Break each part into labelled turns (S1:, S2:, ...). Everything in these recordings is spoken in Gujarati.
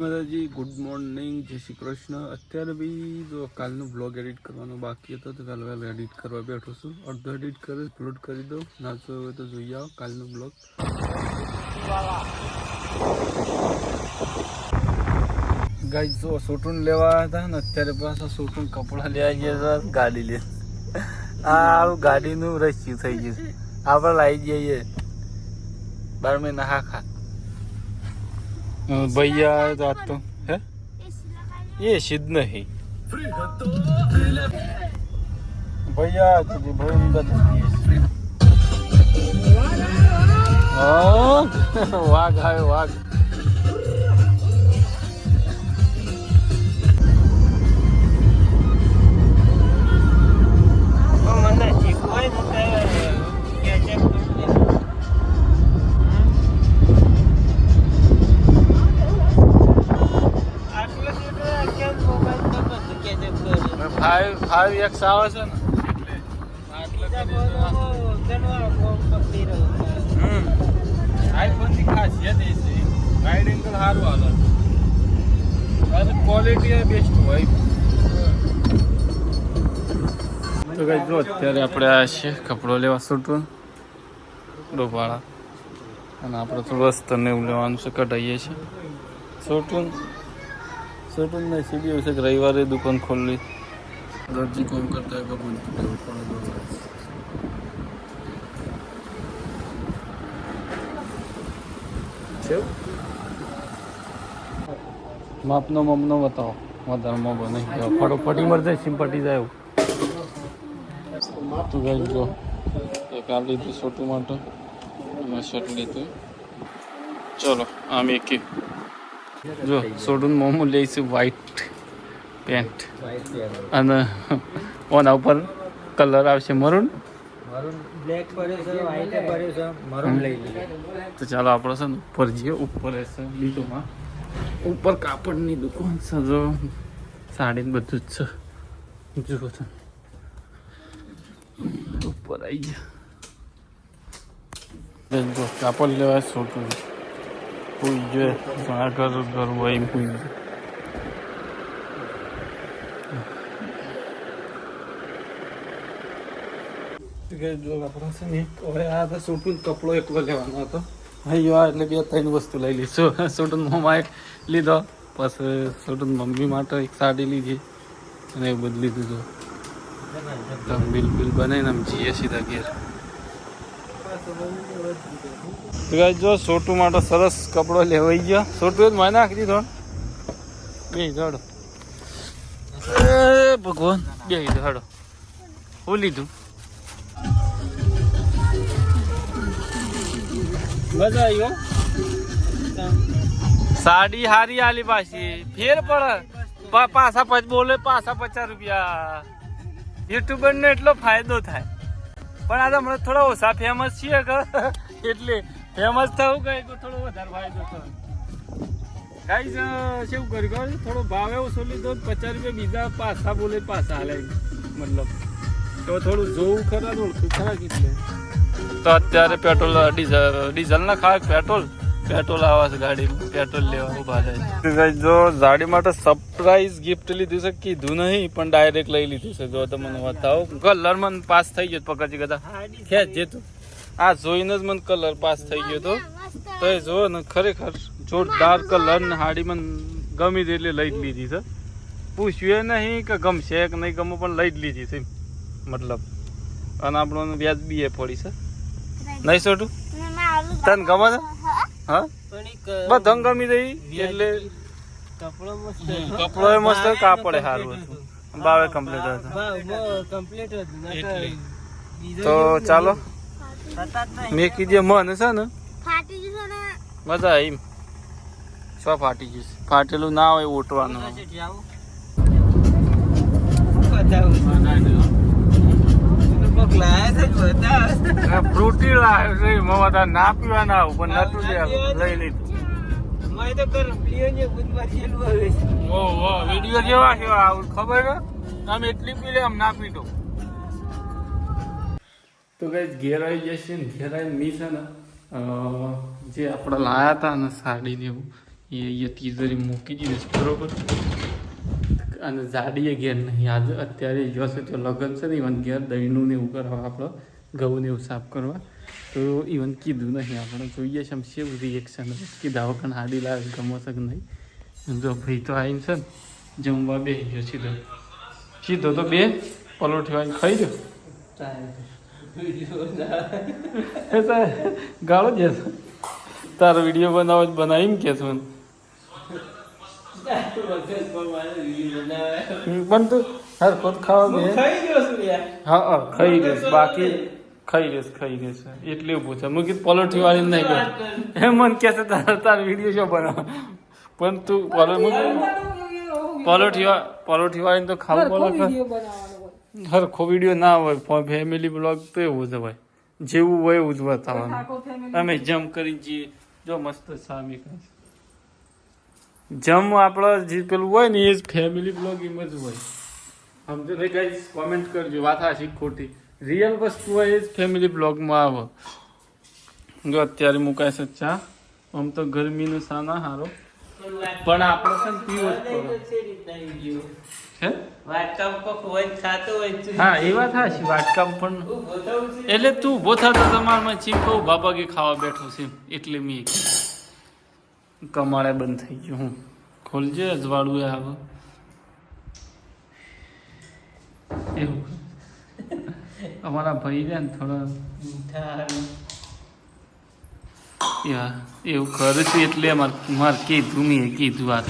S1: માતાજી, ગુડ મોર્નિંગ, જય શ્રી કૃષ્ણ. અત્યારે બી જો કાલનો બ્લોગ એડિટ કરવાનો બાકી હતો તો કાલે વહેલો એડિટ કરવા બેઠો છું. અડધો એડિટ કરી અપલોડ કરી દઉં. નાચો હોય તો જોઈ આવો કાલનો બ્લોગ. ગાઈસ જો સોટુન લેવા હતા ને અત્યારે પાછા સોટુન કપડાં લેવા ગયા હતા ગાડી લે. આ ગાડીનું રસ્યું થઈ ગયું. આપણે લાવી જઈએ 12 મહિના હાખા भैया तो आज तो है ये सिद्ध नहीं भैया तुझे वाघ है वाघ फाइव एक्स આવે છે ને આઈફોન ની ખાસિયત એ છે વાઇડ એંગલ સારું આવે અને ક્વોલિટી બેસ્ટ હોય. તો ગાઈસ જો અત્યારે આપણે આ છે કપડો લેવા છૂટું ડોપાળા અને આપણે થોડું વસ્તરને એવું લેવાનું છે કઢાઈએ છીએ. છૂટું નસીબી હશે કે રવિવારે દુકાન ખોલી દરજી કામ કરતા હોય કબૂલ માપનો બતાવો વધારે મોંઘો નહીં ફટોફટી મળી જાય સિમ્પટી જાય એવું. તો ગઈ જો એક આ લીધું છોટું માટે એમાં શર્ટ લીધું. ચલો આમ એક જો છોટું મોમો લઈશું વ્હાઈટ પેન્ટ અને ઓના ઉપર કલર આવશે મરૂન
S2: બ્લેક પડ્યો છે વ્હાઈટ પડ્યો છે મરૂન લઈ લઈએ.
S1: તો ચાલો આપણે છે ને ઉપર જઈએ. ઉપર હશે બીજોમાં ઉપર કાપડની દુકાન છે જો સાડી ને બધું જ છે. જુઓ તો ઉપર આવી ગયા જો કાપડ લેવાય છોટું પૂઈ જોઈએ ઘર હોય એમ પૂઈ જોઈએ. જો આપણે છે ને હવે આ તો છોટું કપડો એકલો લેવાનો હતો. હા એટલે 2-3 વસ્તુ લઈ લઈશું. છોટું મમ્માએ લીધો પછી છોટું મમ્મી માટે એક સાડી લીધી અને એવું બધું લીધું. તો બિલ બનાવીને આમ જઈએ સીધા ઘેર. જો છોટું માટે સરસ કપડો લેવાઈ ગયો. છોટું જ મને નાખી દીધો બે ઝાડો ભગવાન બે ઝાડો હું લીધું. મજા આવ્યો. સાડી હારી આલી પાછી ફેર પડે પાછા બોલે પાછા 50 રૂપિયા. યુટ્યુબર ને એટલો ફાયદો થાય પણ આ તો હમણાં થોડા ઓછા ફેમસ છીએ કે એટલે ફેમસ થવું કઈ થોડો વધારે ફાયદો થાય. ગાઈસ શું કર્યું થોડો ભાવ ઓછો લીધો 50 રૂપિયા બીજા પાછા બોલે પાછા હાલે મતલબ તો થોડું જોવું ખરા ઓળખું ખરા એટલે. તો અત્યારે પેટ્રોલ ડીઝલ ના ખાય પેટ્રોલ આવે છે ગાડીમાં પેટ્રોલ લેવા ઉભા થાય. જો ગાડી માટે સરપ્રાઈઝ ગિફ્ટ લીધું છે કીધું નહીં પણ ડાયરેક્ટ લઈ લીધું છે. જો તમને બતાવો કલર મને પાસ થઈ ગયો પકડજી ગતા ખેંચ જેતું આ જોઈને જ મને કલર પાસ થઈ ગયો તો એ જો ને ખરેખર જોરદાર કલર ને હાડી મને ગમી હતી એટલે લઈ જ લીધી છે. પૂછ્યું નહીં કે ગમશે કે નહીં ગમે પણ લઈ જ લીધી છે મતલબ. અને આપણને વ્યાજ બી એ પડી છે નહીં છોટું તને ગમે છે હા બધા ગમી રહી એટલે કપડો મસ્ત કાપડે સારું હતું ભાવે કમ્પ્લીટ હતું. તો ચાલો મેં કીધું મન છે ને મજા આવી શું ફાટી જશે. ફાટેલું ના હોય ઓટવાનું ફ્રૂટી લાવ્યો ના પીવાના આવું પણ નતું લઈ લીધું. વિડીયો જેવા કેવા આવું ખબર આમ એટલી પી લે આમ ના પીતો. તો કઈ ઘેર આવી જશે ને ઘેર આવીને મી છે ને જે આપણે લાયા હતા ને સાડી ને એવું એ તિજોરી મૂકી દીધી છે બરોબર. અને જાડીએ ઘેર નહીં આજે અત્યારે જશે તો લગ્ન છે ને ઇવન ઘેર દહીંનું ને એવું કરવા આપણે ઘઉં ને એવું સાફ કરવા તો ઇવન કીધું નહીં આપણે જોઈએ છે આમ કેવું રિએક્શન કીધા વખત હાડી લાવે ગમશે કે નહીં. જો ભાઈ તો આવીને છે ને જમવા બે ગયો સીધો સીધો તો બે પલોઠી વાળી ખાઈ દો ગાળો જ તારો વિડીયો બનાવો બનાવીને કે છે મને પણ તું હર ખુદ ખાવા બે હા ખાઈ રહીશ બાકી ખાઈ રહીશ એટલે ઊભું છે મેં કીધું પલોઠી વાળી નહીં કર એમ મને કહે છે તારો વિડીયો શું બનાવો પણ તું પલોઠી વાળી તો ખાવું પડે હરખો વિડીયો ના હોય ફેમિલી બ્લોગ તો એવું જ હોય જેવું હોય એવું જ બતાવવાનું અમે જમ કરી જઈએ જો મસ્ત સામી જમ આપણો જે પેલું હોય ને એ જ ફેમિલી બ્લોગ એમ જ હોય સમજો ભાઈ ગાઈસ કોમેન્ટ કરજો વાત હાચી ખોટી રિયલ વસ્તુ હોય એ જ ફેમિલી બ્લોગમાં આવે. જો અત્યારે મુકાય છે ચા આમ તો ગરમીનો સા ના સારો પણ આપણે છે ને પીવો જ પડે. હા એ વાત હાચી વાટકામ પણ એટલે તું ઉભો થતો તમારમાં ચીમકો ઉભા પગે ખાવા બેઠો છે એટલે મેં કમાળે બંધ થઈ ગયું હું ખોલજે અજવાળું આવે એવું અમારા ભાઈ રહ્યા ને થોડા એવું કરું છું એટલે મારે કીધું મેં કીધું વાત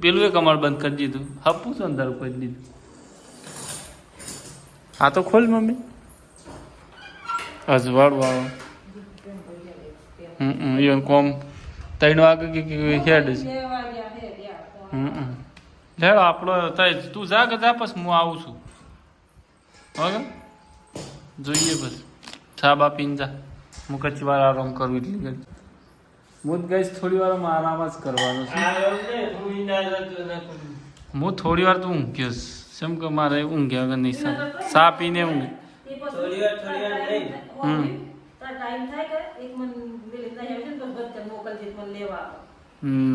S1: પેલું એ કમાડ બંધ કરી દીધું હપું છે અંદર કરી દીધું. હા તો ખોલ મમ્મી અજવાળું આવે even કોમ 3 વાગે કે હેડ છે લેડો આપણો તું જા કે જા પછી હું આવું છું ઓકે જોઈએ બસ ચા બા પીને જા હું કચ્છી વાર આરામ કરું એટલી ઘડી હું જ ગઈશ થોડી વાર આરામ જ કરવાનો છે હું થોડી વાર તો ઊંઘ્યો કેમ કે મારે ઊંઘ્યા વગર નહીં સા પીને ઊંઘ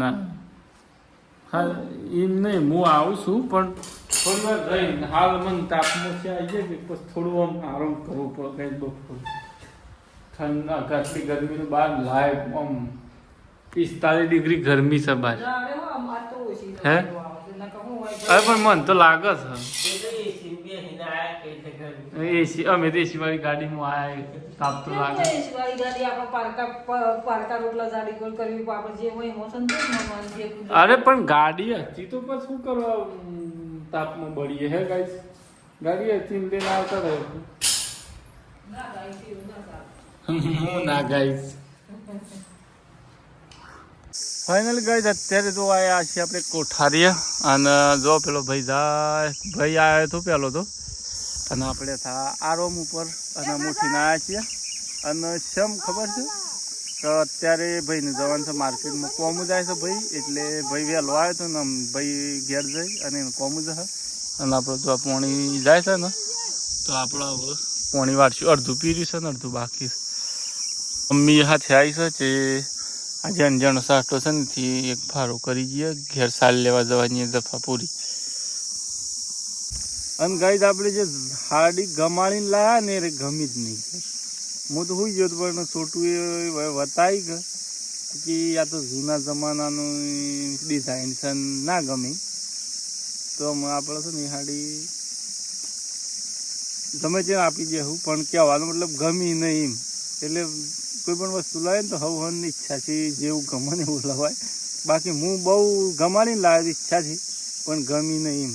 S1: ના હા એમ નહીં હું આવું છું પણ થોડી વાર રહીને હાલ મને તાપમાં છે આવી જાય પછી થોડું આમ આરામ કરવો પડે કંઈ બપોર ઠંડા આટલી ગરમીનું બહાર લાઈવ આમ 45 ડિગ્રી ગરમી છે બહાર હે અરે પણ મન તો લાગે છે એસી અમે તો એસી વાળી ગાડીમાં આયા તાપ તો લાગે અરે પણ ગાડી હતી તો પછી શું કરવા તાપમાં બળીએ હે ગાઈસ ગાડી હતી લઈને આવતા રહ્યો ના ગાઈસ ફાઇનલ ગાઈસ અત્યારે તો આયા છીએ આપણે કોઠારીએ અને જો પેલો ભાઈ આવ્યો હતો પેલો તો અને આપણે થા આરોમ ઉપર અને મુઠીને આવ્યા છીએ અને શમ ખબર છે તો અત્યારે ભાઈને જવાનું છે માર્કેટમાં કોમું જાય છે ભાઈ એટલે ભાઈ વહેલો આવ્યો હતો ને ભાઈ ઘેર જઈ અને એનું કોમું જશે અને આપણે જો પોણી જાય છે ને તો આપણે પોણી વાળશું અડધું પીર્યું છે ને અડધું બાકી મમ્મી હાથે આવી છે તે આજે અંજાનો સાટો છે ને એક ફારો કરી જઈએ ઘેર સાલ લેવા જવાની દફા પૂરી અને ગાઈઝ આપણે જે હાડી ગમાડીને લાયા ને એ ગમી જ નહીં હું તો હોઈ ગયો પણ છોટું એ વતાવી કે આ તો જૂના જમાનાનું ડિઝાઇન છે ના ગમી તો આપણે છે ને એ હાડી ગમે તે આપી દેવું પણ કહેવાનો મતલબ ગમી નહીં એટલે કોઈ પણ વસ્તુ લાવે ને તો હવની ઈચ્છા છે જેવું ગમે ને એવું લવાય બાકી હું બહુ ગમાડીને લાવ્યો ઈચ્છા છે પણ ગમી નહીં એમ